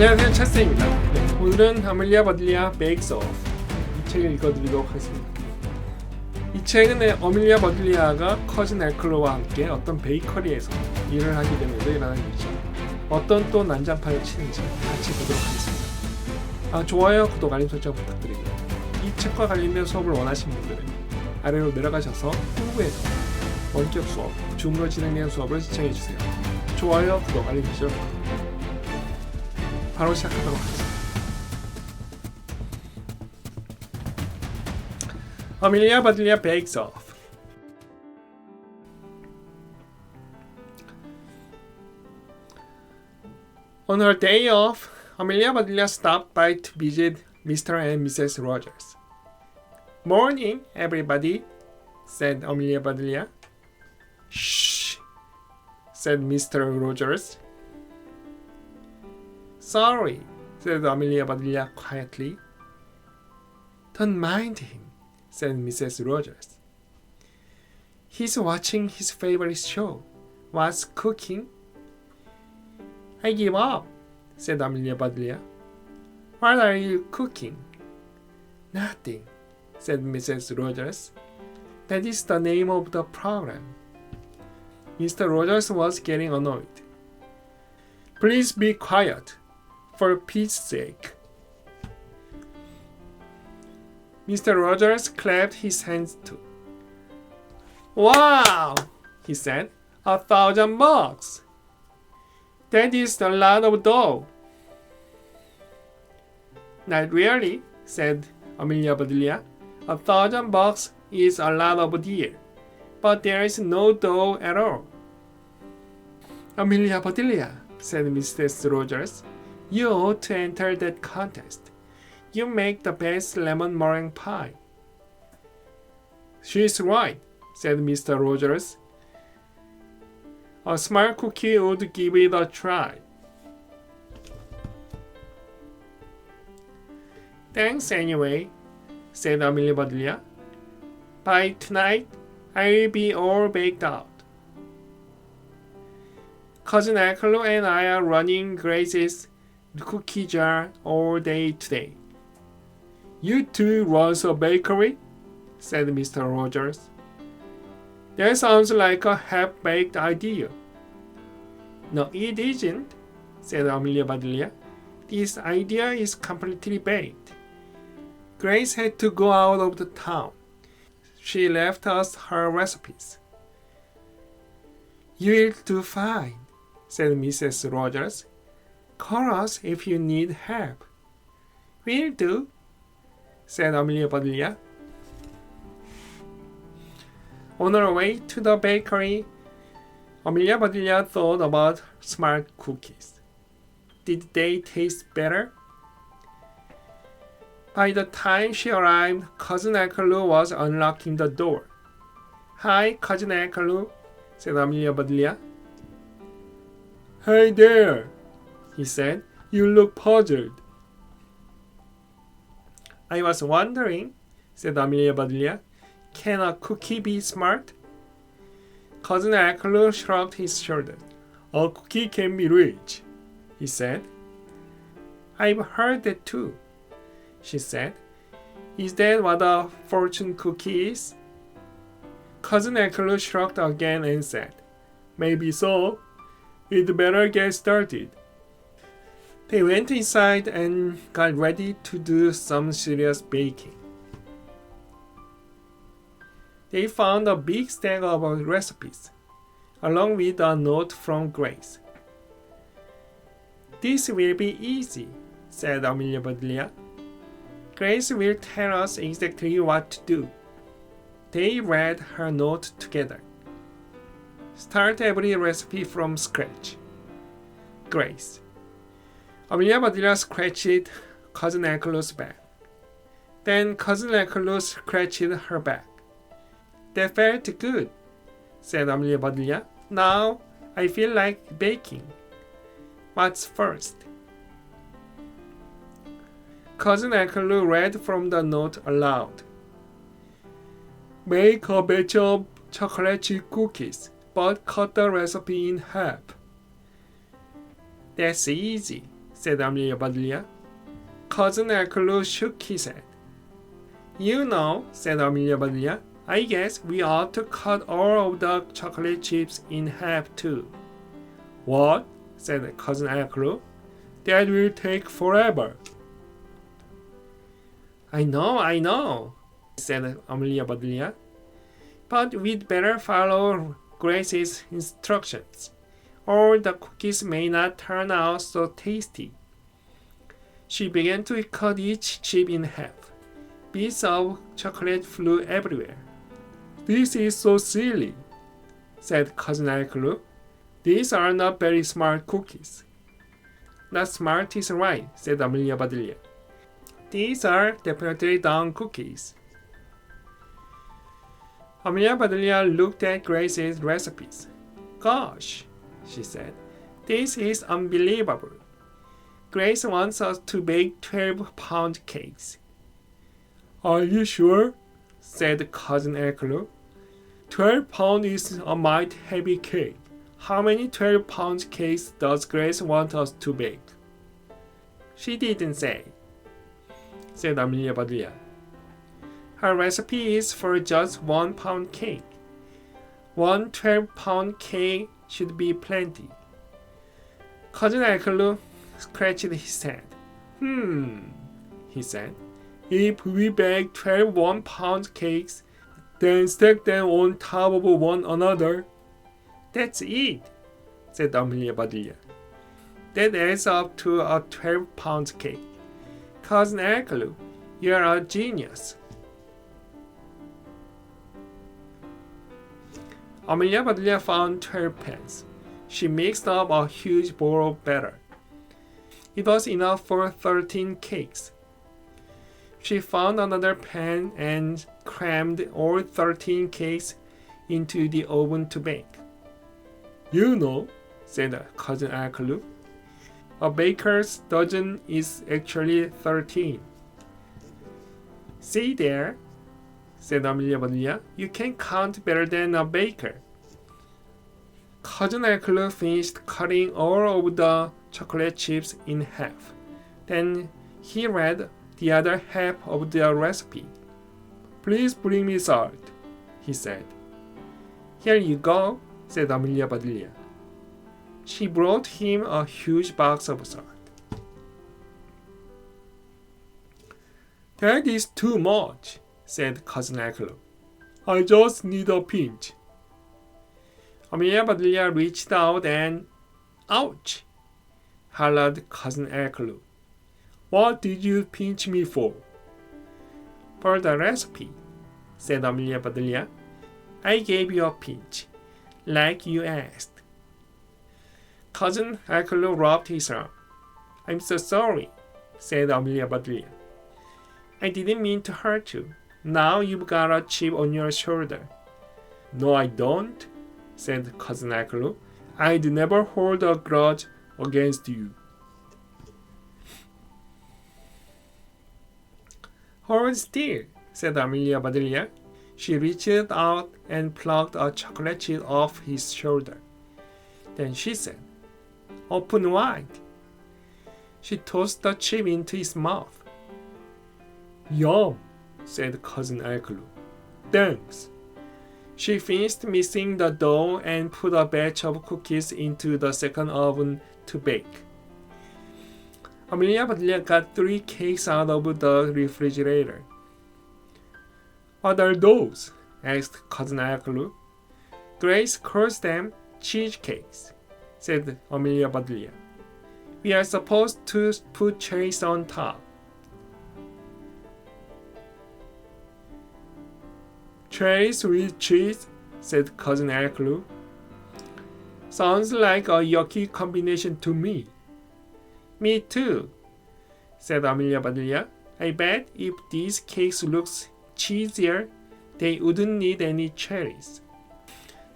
안녕하세요, 찰스입니다. 오늘은 아멜리아 버딜리아 Bakes Off 이 책을 읽어드리도록 하겠습니다. 이 책은 아멜리아 버딜리아가 커진 에클로와 함께 어떤 베이커리에서 일을 하게 되면서 일어나는 일이죠. 어떤 또 난장판을 치는지 같이 보도록 하겠습니다. 좋아요, 구독, 알림 설정 부탁드립니다. 이 책과 관련된 수업을 원하시는 분들은 아래로 내려가셔서 후에서 원격 수업, 줌으로 진행되는 수업을 시청해주세요. 좋아요, 구독, 알림 설정 부탁드립니다. 바로 시작하도록 하겠습니다. Amelia Bedelia Bakes Off. On her day off, Amelia Bedelia stopped by to visit Mr. and Mrs. Rogers. Morning, everybody, said Amelia Bedelia. Shh, said Mr. Rogers. Sorry, said Amelia Bedelia quietly. Don't mind him, said Mrs. Rogers. He's watching his favorite show. What's cooking? I give up, said Amelia Bedelia. What are you cooking? Nothing, said Mrs. Rogers. That is the name of the program. Mr. Rogers was getting annoyed. Please be quiet, for Pete's sake. Mr. Rogers clapped his hands too. Wow, he said, $1,000. That is a lot of dough. Not really, said Amelia Bedelia. $1,000 is a lot of deal, but there is no dough at all. Amelia Bedelia, said Mrs. Rogers, you ought to enter that contest. You make the best lemon meringue pie. She's right, said Mr. Rogers. A smart cookie would give it a try. Thanks anyway, said Amelia Bedelia. By tonight, I'll be all baked out. Cousin Eccolo and I are running Grace's cookie jar all day today. You two runs a bakery? Said Mr. Rogers. That sounds like a half-baked idea. No, it isn't, said Amelia Bedelia. This idea is completely baked. Grace had to go out of the town. She left us her recipes. You'll do fine, said Mrs. Rogers. Call us if you need help. Will do, said Amelia Bedelia. On her way to the bakery, Amelia Bedelia thought about smart cookies. Did they taste better? By the time she arrived, Cousin Eccolo was unlocking the door. Hi, Cousin Eccolo, said Amelia Bedelia. Hey there, he said. You look puzzled. I was wondering, said Amelia Bedelia, can a cookie be smart? Cousin Eccolo shrugged his shoulders. A cookie can be rich, he said. I've heard that too, she said. Is that what a fortune cookie is? Cousin Eccolo shrugged again and said, maybe so. We'd better get started. They went inside and got ready to do some serious baking. They found a big stack of recipes, along with a note from Grace. This will be easy, said Amelia Bedelia. Grace will tell us exactly what to do. They read her note together. Start every recipe from scratch. Grace. Amelia Bedelia scratched Cousin Eccolo's back. Then Cousin Eccolo scratched her back. That felt good, said Amelia Bedelia. Now I feel like baking. What's first? Cousin Eccolo read from the note aloud. Make a batch of chocolate chip cookies, but cut the recipe in half. That's easy, said Amelia Bedelia. Cousin Eclo shook his head. You know, said Amelia Bedelia, I guess we ought to cut all of the chocolate chips in half too. What? said Cousin Eclo. That will take forever. I know, said Amelia Bedelia. But we'd better follow Grace's instructions, or the cookies may not turn out so tasty. She began to cut each chip in half. Bits of chocolate flew everywhere. This is so silly, said Cousin Eclo. These are not very smart cookies. Not smart is right, said Amelia Bedelia. These are definitely dumb cookies. Amelia Bedelia looked at Grace's recipes. Gosh, she said, this is unbelievable. Grace wants us to bake 12-pound cakes. Are you sure? Said Cousin Eclo. 12 pounds is a mighty heavy cake. How many 12-pound cakes does Grace want us to bake? She didn't say, said Amelia Bedelia. Her recipe is for just 1-pound cake. 1 12-pound cake should be plenty. Cousin Eclo scratched his head. He said. If we bake 12 1-pound cakes, then stack them on top of one another. That's it, said Amelia Bedelia. That adds up to a 12-pound cake. Cousin Eclo, you're a genius. Amelia Bedelia found 12 pans. She mixed up a huge bowl of batter. It was enough for 13 cakes. She found another pan and crammed all 13 cakes into the oven to bake. You know, said Cousin Eclo, a baker's dozen is actually 13. See there, said Amelia Bedelia, you can count better than a baker. Cousin Eclo finished cutting all of the chocolate chips in half. Then he read the other half of the recipe. Please bring me salt, he said. Here you go, said Amelia Bedelia. She brought him a huge box of salt. That is too much, said Cousin Eclo. I just need a pinch. Amelia Bedelia reached out and, ouch, hollered Cousin Eclo. What did you pinch me for? For the recipe, said Amelia Bedelia. I gave you a pinch, like you asked. Cousin Eclo rubbed his arm. I'm so sorry, said Amelia Bedelia. I didn't mean to hurt you. Now you've got a chip on your shoulder. No, I don't, said Cousin Eclo. I'd never hold a grudge against you. Hold still, said Amelia Bedelia. She reached out and plucked a chocolate chip off his shoulder. Then she said, Open wide. She tossed the chip into his mouth. Yum, said Cousin Eclo. Thanks. She finished mixing the dough and put a batch of cookies into the second oven to bake. Amelia Bedelia got 3 cakes out of the refrigerator. What are those? Asked Cousin Eclo. Grace calls them cheesecakes, said Amelia Bedelia. We are supposed to put cherries on top. Cherries with cheese, said Cousin Eclo. Sounds like a yucky combination to me. Me too, said Amelia Bedelia. I bet if these cakes looked cheesier, they wouldn't need any cherries.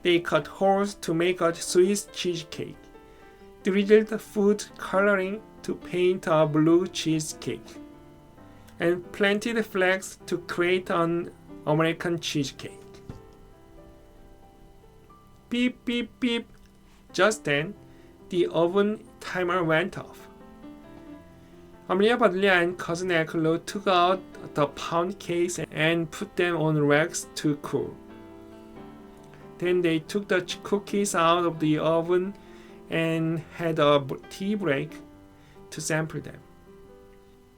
They cut holes to make a Swiss cheesecake, drizzled food coloring to paint a blue cheesecake, and planted flags to create an American cheesecake. Beep, beep, beep. Just then, the oven timer went off. Amelia Bedelia and cousin Eclo took out the pound cakes and put them on racks to cool. Then they took the cookies out of the oven and had a tea break to sample them.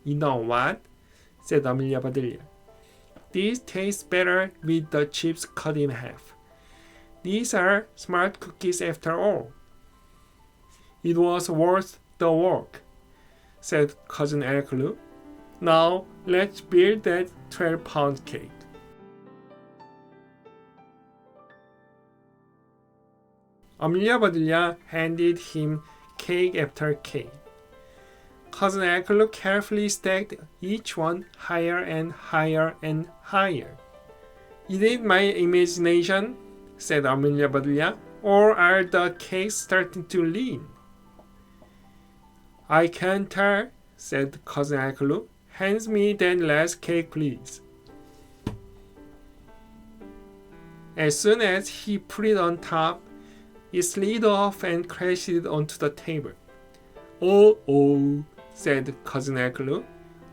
You know what? Said Amelia Bedelia. These taste better with the chips cut in half. These are smart cookies after all. It was worth the work, said cousin Eclo. Now let's build that 12-pound cake. Amelia Bedelia handed him cake after cake. Cousin Eclo carefully stacked each one higher and higher and higher. Is it my imagination, said Amelia Bedelia, or are the cakes starting to lean? I can't tell, said cousin Eclo. Hands me that last cake, please. As soon as he put it on top, it slid off and crashed onto the table. Oh, said cousin Eclo.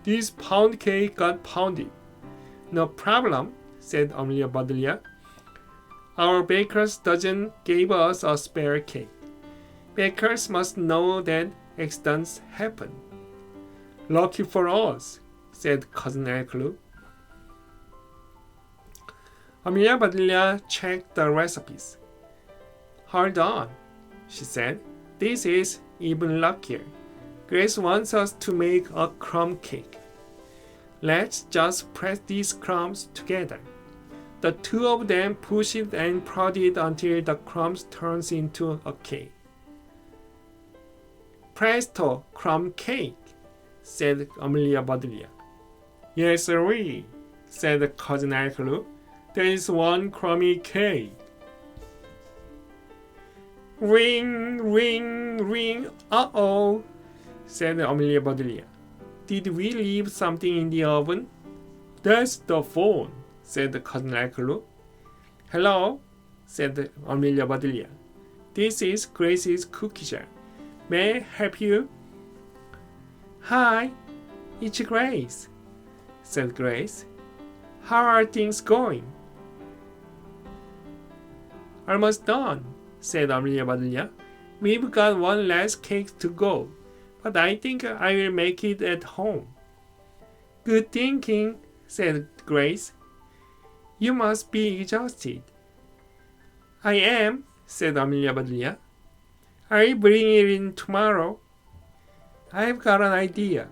This pound cake got pounded. No problem, said Amelia Bedelia. Our baker's dozen gave us a spare cake. Bakers must know that accidents happen. Lucky for us, said cousin Eclo. Amelia Bedelia checked the recipes. Hold on, she said. This is even luckier. Grace wants us to make a crumb cake. Let's just press these crumbs together. The two of them push it and prod it until the crumbs turns into a cake. Presto, crumb cake, said Amelia Bedelia. Yes, sirree, said cousin Eclo. There is one crummy cake. Ring, ring, ring, uh-oh, said Amelia Bedelia. Did we leave something in the oven? That's the phone, said cousin Eclo. Hello, said Amelia Bedelia. This is Grace's cookie jar. May I help you? Hi, it's Grace, said Grace. How are things going? Almost done, said Amelia Bedelia. We've got one last cake to go, but I think I will make it at home. Good thinking, said Grace. You must be exhausted. I am, said Amelia Bedelia. I'll bring it in tomorrow. I've got an idea,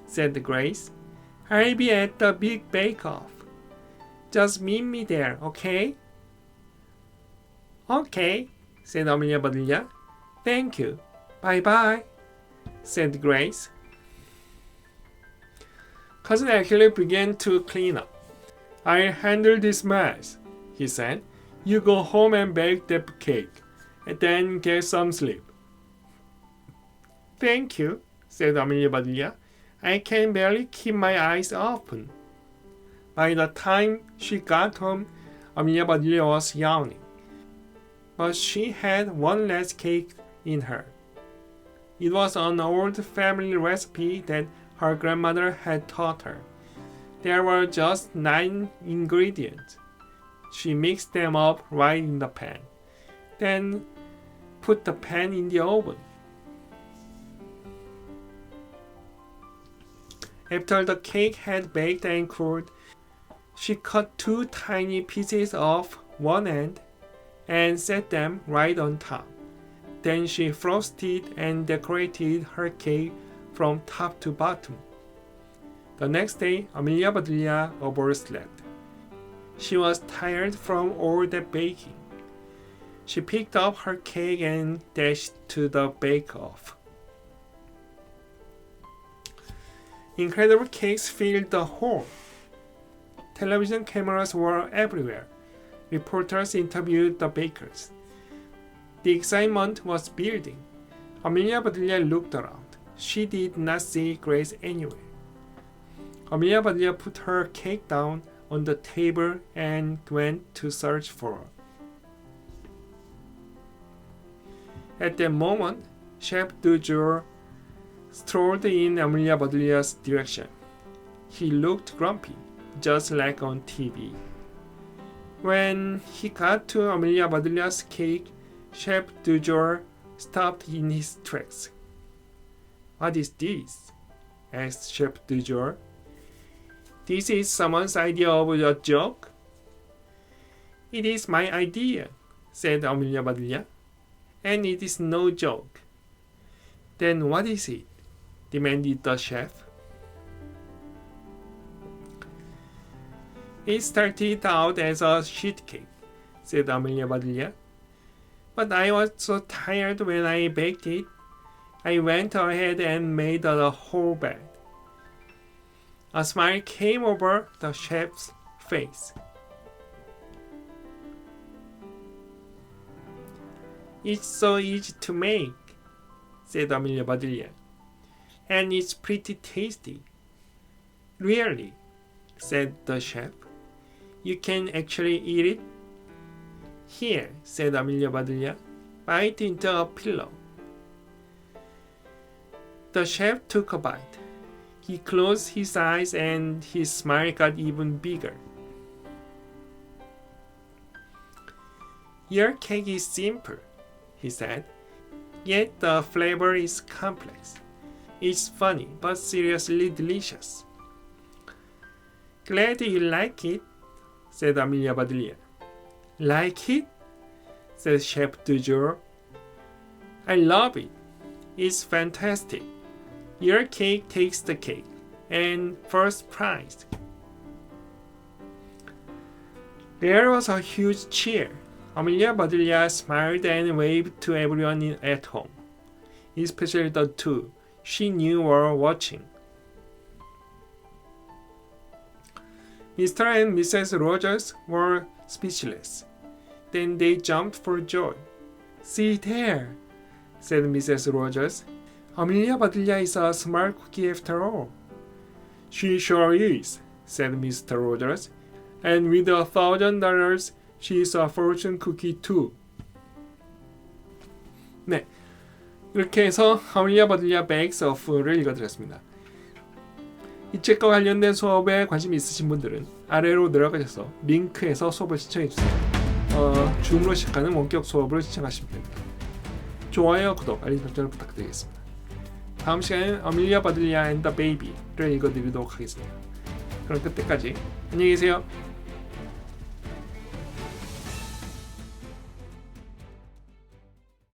said Grace. I'll be at the big bake-off. Just meet me there, okay? Okay, said Amelia Bedelia. Thank you. Bye-bye, said Grace. Cousin Eclo began to clean up. I'll handle this mess, he said. You go home and bake that cake, and then get some sleep. Thank you, said Amelia Bedelia. I can barely keep my eyes open. By the time she got home, Amelia Bedelia was yawning. But she had one last cake in her. It was an old family recipe that her grandmother had taught her. There were just 9 ingredients. She mixed them up right in the pan. Then put the pan in the oven. After the cake had baked and cooled, she cut 2 tiny pieces off one end and set them right on top. Then she frosted and decorated her cake from top to bottom. The next day, Amelia Bedelia overslept. She was tired from all that baking. She picked up her cake and dashed to the bake-off. Incredible cakes filled the hall. Television cameras were everywhere. Reporters interviewed the bakers. The excitement was building. Amelia Bedelia looked around. She did not see Grace anywhere. Amelia Bedelia put her cake down on the table and went to search for her. At that moment, Chef du jour strolled in Amelia Bedelia's direction. He looked grumpy, just like on TV. When he got to Amelia Bedelia's cake, Chef du jour stopped in his tracks. "What is this?" asked Chef du jour. "This is someone's idea of a joke." "It is my idea," said Amelia Bedelia, "and it is no joke." "Then what is it?" demanded the chef. "It started out as a sheet cake," said Amelia Bedelia, "but I was so tired when I baked it, I went ahead and made a whole bed." A smile came over the chef's face. "It's so easy to make," said Amelia Bedelia, "and it's pretty tasty." "Really?" said the chef. "You can actually eat it?" "Here," said Amelia Bedelia, "bite into a pillow." The chef took a bite. He closed his eyes and his smile got even bigger. "Your cake is simple," he said, "yet the flavor is complex. It's funny, but seriously delicious." "Glad you like it," said Amelia Bedelia. "Like it?" said Chef du jour. "I love it. It's fantastic. Your cake takes the cake, and first prize." There was a huge cheer. Amelia Bedelia smiled and waved to everyone at home, especially the two she knew were watching. Mr. and Mrs. Rogers were speechless. Then they jumped for joy. "See there," said Mrs. Rogers. "Amelia Bedelia is a smart cookie after all." "She sure is," said Mr. Rogers. "And with $1,000, she's a fortune cookie too." 네, 이렇게 해서 Amelia Bedelia Bakes Off를 읽어드렸습니다. 이 책과 관련된 수업에 관심 있으신 분들은 아래로 내려가셔서 링크에서 수업을 신청해주세요. 줌으로 시작하는 원격 수업을 신청하시면 됩니다. 좋아요, 구독, 알림 설정을 부탁드리겠습니다. 다음 시간에는 Amelia Bedelia and the Baby를 읽어드리도록 하겠습니다. 그럼 그때까지 안녕히 계세요.